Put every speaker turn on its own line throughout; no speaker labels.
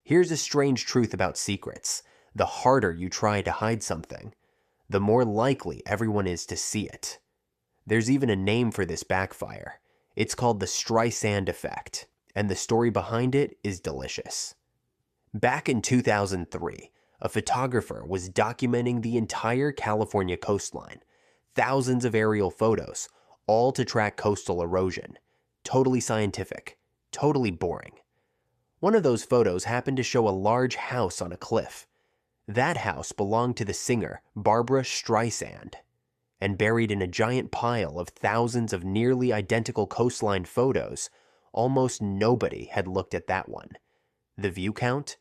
Here's a strange truth about secrets. The harder you try to hide something, the more likely everyone is to see it. There's even a name for this backfire. It's called the Streisand Effect, and the story behind it is delicious. Back in 2003, a photographer was documenting the entire California coastline, thousands of aerial photos, all to track coastal erosion. Totally scientific, totally boring. One of those photos happened to show a large house on a cliff. That house belonged to the singer Barbra Streisand, and buried in a giant pile of thousands of nearly identical coastline photos, almost nobody had looked at that one. The view count?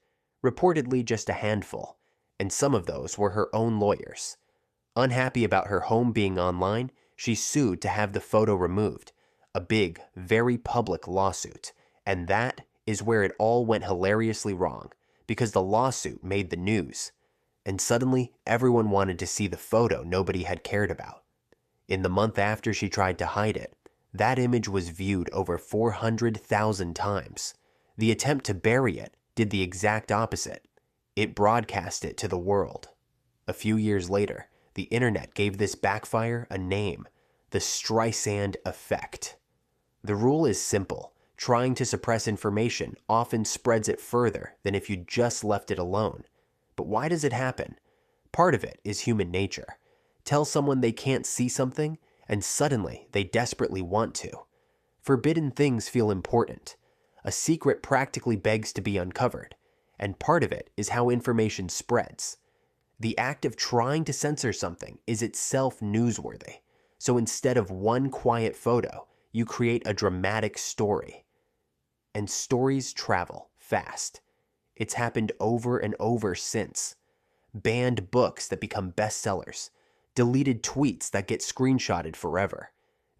Reportedly just a handful, and some of those were her own lawyers. Unhappy about her home being online, she sued to have the photo removed, a big, very public lawsuit, and that is where it all went hilariously wrong, because the lawsuit made the news, and suddenly everyone wanted to see the photo nobody had cared about. In the month after she tried to hide it, that image was viewed over 400,000 times. The attempt to bury it did the exact opposite. It broadcast it to the world. A few years later, the internet gave this backfire a name, the Streisand Effect. The rule is simple. Trying to suppress information often spreads it further than if you just left it alone. But why does it happen? Part of it is human nature. Tell someone they can't see something, and suddenly they desperately want to. Forbidden things feel important. A secret practically begs to be uncovered, and part of it is how information spreads. The act of trying to censor something is itself newsworthy. So instead of one quiet photo, you create a dramatic story. And stories travel fast. It's happened over and over since. Banned books that become bestsellers. Deleted tweets that get screenshotted forever.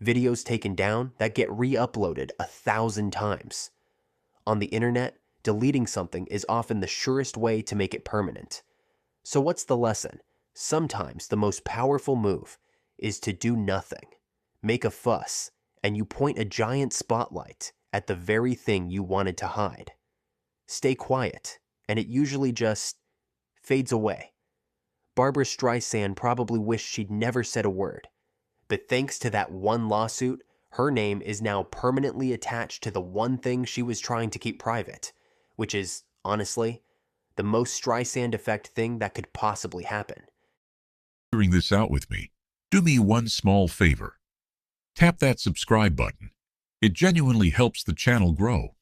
Videos taken down that get re-uploaded 1,000 times. On the internet, deleting something is often the surest way to make it permanent. So what's the lesson? Sometimes the most powerful move is to do nothing. Make a fuss, and you point a giant spotlight at the very thing you wanted to hide. Stay quiet, and it usually just fades away. Barbra Streisand probably wished she'd never said a word, but thanks to that one lawsuit, her name is now permanently attached to the one thing she was trying to keep private, which is, honestly, the most Streisand Effect thing that could possibly happen.
Figuring this out with me, do me one small favor. Tap that subscribe button. It genuinely helps the channel grow.